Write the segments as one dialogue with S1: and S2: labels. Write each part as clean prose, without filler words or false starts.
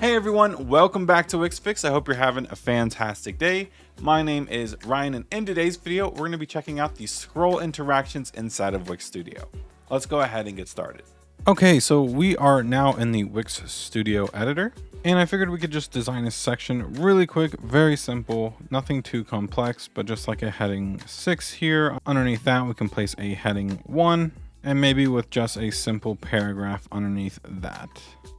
S1: Hey everyone, welcome back to Wix Fix. I hope you're having a fantastic day. My name is Ryan, and in today's video, we're going to be checking out the scroll interactions inside of Wix Studio. Let's go ahead and get started. Okay, so we are now in the Wix Studio editor, and I figured we could just design a section really quick, very simple, nothing too complex, but just like a heading 6 here. Underneath that, we can place a heading 1, and maybe with just a simple paragraph underneath that.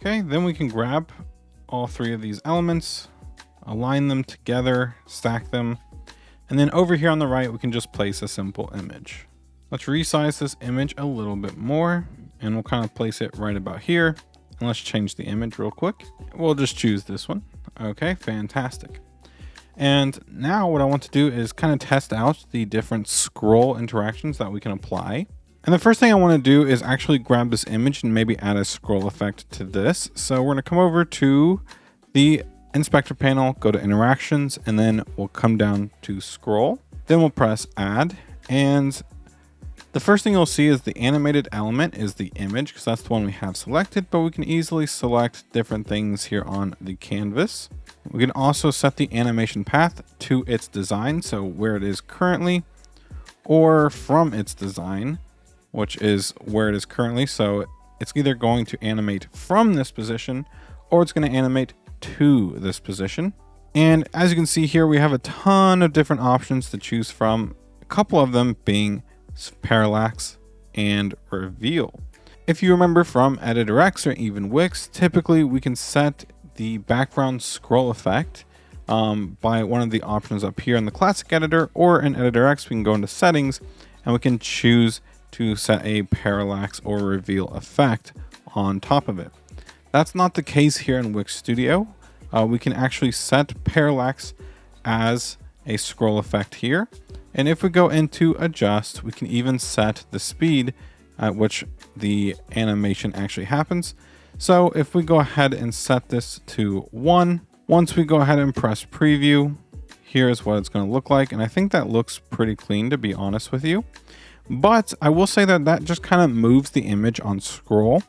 S1: Okay, then we can grab all three of these elements, align them together, stack them, and then over here on the right we can just place a simple image. Let's resize this image a little bit more, and we'll kind of place it right about here. And let's change the image real quick. We'll just choose this one. Okay, fantastic. And now what I want to do is kind of test out the different scroll interactions that we can apply. And the first thing I want to do is actually grab this image and maybe add a scroll effect to this. So we're going to come over to the inspector panel, go to interactions, and then we'll come down to scroll. Then we'll press add. And the first thing you'll see is the animated element is the image, because that's the one we have selected, but we can easily select different things here on the canvas. We can also set the animation path to its design, so where it is currently, or from its design, which is where it is currently. So it's either going to animate from this position or it's going to animate to this position. And as you can see here, we have a ton of different options to choose from, a couple of them being Parallax and Reveal. If you remember from Editor X or even Wix, typically we can set the background scroll effect by one of the options up here in the classic editor, or in Editor X, we can go into settings and we can choose to set a parallax or reveal effect on top of it. That's not the case here in Wix Studio. We can actually set parallax as a scroll effect here. And if we go into adjust, we can even set the speed at which the animation actually happens. So if we go ahead and set this to 1, once we go ahead and press preview, here's what it's going to look like. And I think that looks pretty clean, to be honest with you. But I will say that that just kind of moves the image on scroll.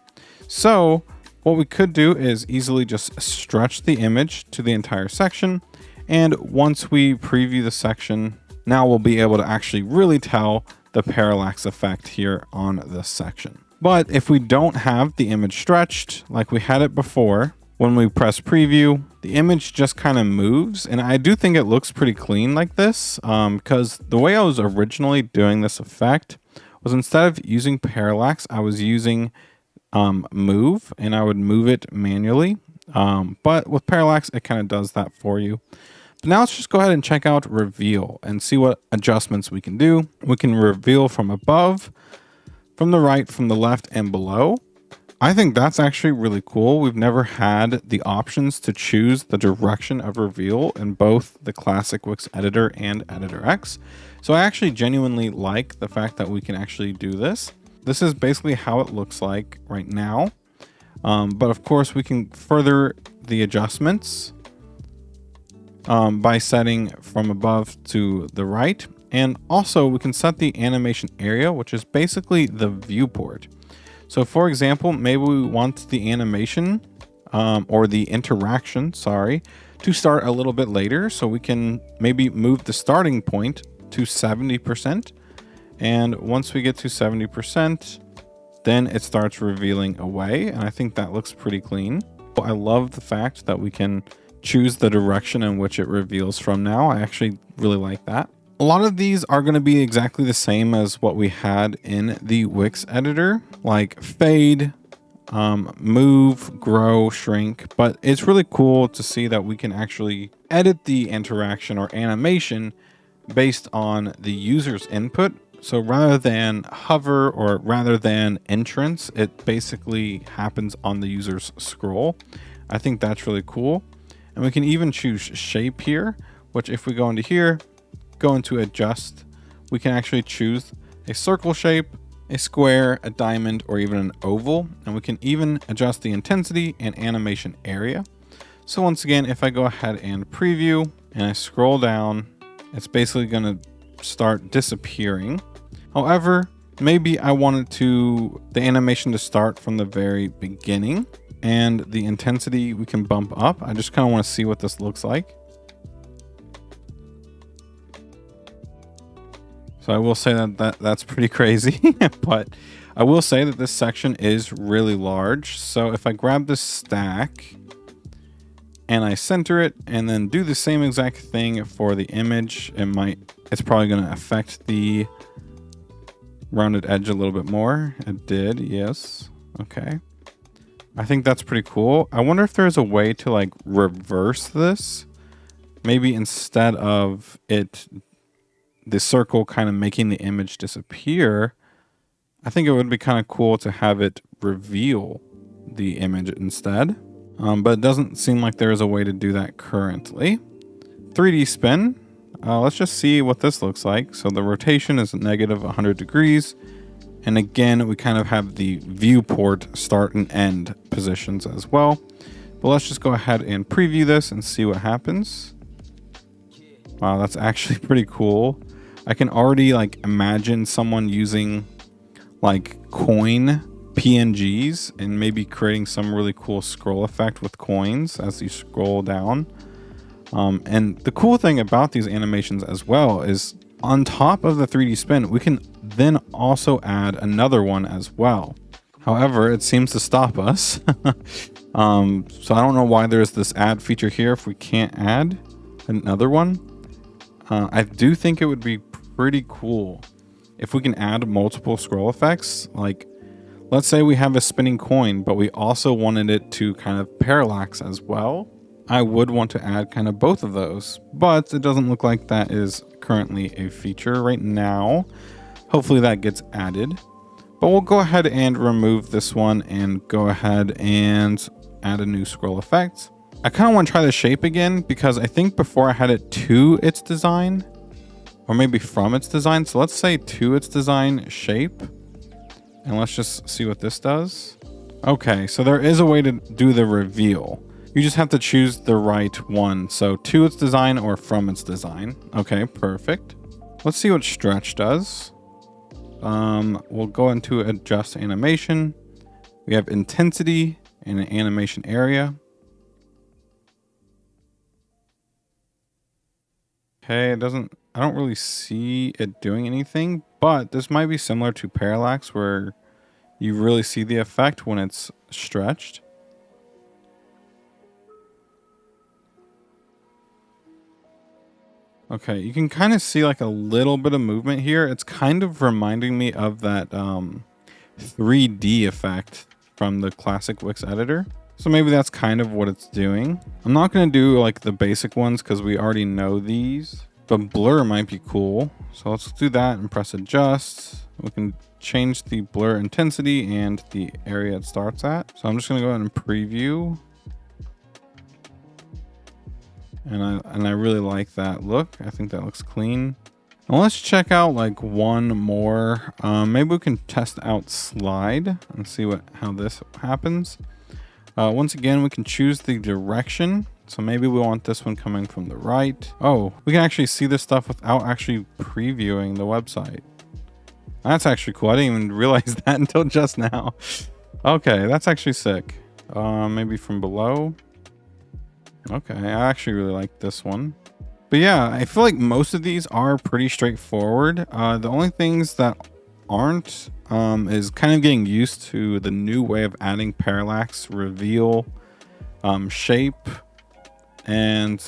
S1: So what we could do is easily just stretch the image to the entire section. And once we preview the section, now we'll be able to actually really tell the parallax effect here on this section. But if we don't have the image stretched like we had it before, when we press preview, the image just kind of moves. And I do think it looks pretty clean like this, because the way I was originally doing this effect was, instead of using parallax, I was using move, and I would move it manually. But with parallax, it kind of does that for you. But now let's just go ahead and check out reveal and see what adjustments we can do. We can reveal from above, from the right, from the left, and below. I think that's actually really cool. We've never had the options to choose the direction of reveal in both the classic Wix editor and Editor X. So I actually genuinely like the fact that we can actually do this. This is basically how it looks like right now. But of course we can further the adjustments by setting from above to the right. And also we can set the animation area, which is basically the viewport. So for example, maybe we want the animation or the interaction, to start a little bit later. So we can maybe move the starting point to 70%. And once we get to 70%, then it starts revealing away. And I think that looks pretty clean. I love the fact that we can choose the direction in which it reveals from now. I actually really like that. A lot of these are going to be exactly the same as what we had in the Wix editor, like fade, move, grow, shrink. But it's really cool to see that we can actually edit the interaction or animation based on the user's input. So rather than hover or rather than entrance, it basically happens on the user's scroll. I think that's really cool. And we can even choose shape here, which if we go into here, go into adjust, we can actually choose a circle shape, a square, a diamond, or even an oval. And we can even adjust the intensity and animation area. So once again, if I go ahead and preview and I scroll down, it's basically going to start disappearing. However, maybe I wanted the animation to start from the very beginning. and the intensity we can bump up. I just kind of want to see what this looks like. So I will say that's pretty crazy, but I will say that this section is really large. So if I grab this stack and I center it and then do the same exact thing for the image, it's probably going to affect the rounded edge a little bit more. It did, yes. Okay. I think that's pretty cool. I wonder if there's a way to like reverse this. Maybe instead of the circle kind of making the image disappear, I think it would be kind of cool to have it reveal the image instead. But it doesn't seem like there is a way to do that currently. 3D spin. Let's just see what this looks like. So the rotation is negative 100 degrees. And again, we kind of have the viewport start and end positions as well. But let's just go ahead and preview this and see what happens. Wow, that's actually pretty cool. I can already like imagine someone using like coin PNGs and maybe creating some really cool scroll effect with coins as you scroll down. And the cool thing about these animations as well is on top of the 3D spin, we can then also add another one as well. However, it seems to stop us. So I don't know why there's this add feature here if we can't add another one. I do think it would be pretty cool if we can add multiple scroll effects. Like, let's say we have a spinning coin, but we also wanted it to kind of parallax as well. I would want to add kind of both of those, but it doesn't look like that is currently a feature right now. Hopefully that gets added, but we'll go ahead and remove this one and go ahead and add a new scroll effect. I kind of want to try the shape again because I think before I had it to its design, or maybe from its design. So let's say to its design shape, and let's just see what this does. Okay, so there is a way to do the reveal. You just have to choose the right one. So to its design or from its design. Okay, perfect. Let's see what stretch does. We'll go into adjust animation. We have intensity and an animation area. Okay, I don't really see it doing anything, but this might be similar to Parallax where you really see the effect when it's stretched. Okay, you can kind of see like a little bit of movement here. It's kind of reminding me of that 3D effect from the classic Wix editor. So maybe that's kind of what it's doing. I'm not going to do like the basic ones because we already know these, but blur might be cool. So let's do that and press adjust. We can change the blur intensity and the area it starts at. So I'm just going to go ahead and preview. And I really like that look. I think that looks clean. Now let's check out like one more. Maybe we can test out slide and see how this happens. Once again, we can choose the direction. So maybe we want this one coming from the right. Oh, we can actually see this stuff without actually previewing the website. That's actually cool. I didn't even realize that until just now. Okay, that's actually sick. Maybe from below. Okay, I actually really like this one. But yeah, I feel like most of these are pretty straightforward. The only things that aren't is kind of getting used to the new way of adding parallax, reveal, shape, and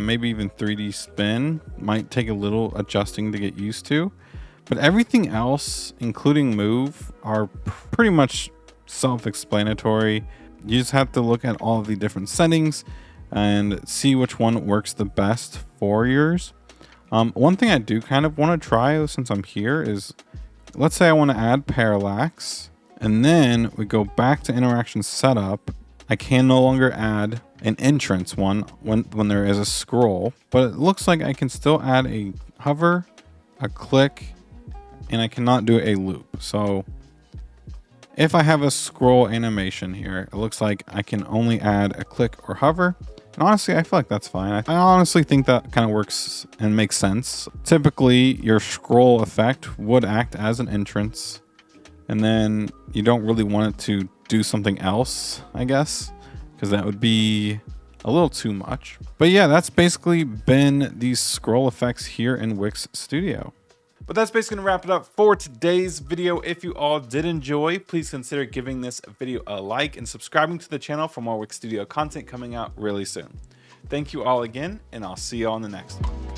S1: maybe even 3D spin. Might take a little adjusting to get used to. But everything else, including move, are pretty much self-explanatory. You just have to look at all of the different settings and see which one works the best for yours. One thing I do kind of want to try since I'm here is, let's say I want to add parallax, and then we go back to interaction setup. I can no longer add an entrance one when there is a scroll, but it looks like I can still add a hover, a click, and I cannot do a loop. So if I have a scroll animation here, it looks like I can only add a click or hover. And honestly, I feel like that's fine. I honestly think that kind of works and makes sense. Typically, your scroll effect would act as an entrance, And then you don't really want it to do something else, I guess, because that would be a little too much. But yeah, that's basically been these scroll effects here in Wix Studio. But that's basically gonna wrap it up for today's video. If you all did enjoy, please consider giving this video a like and subscribing to the channel for more Wix Studio content coming out really soon. Thank you all again, and I'll see you all in the next one.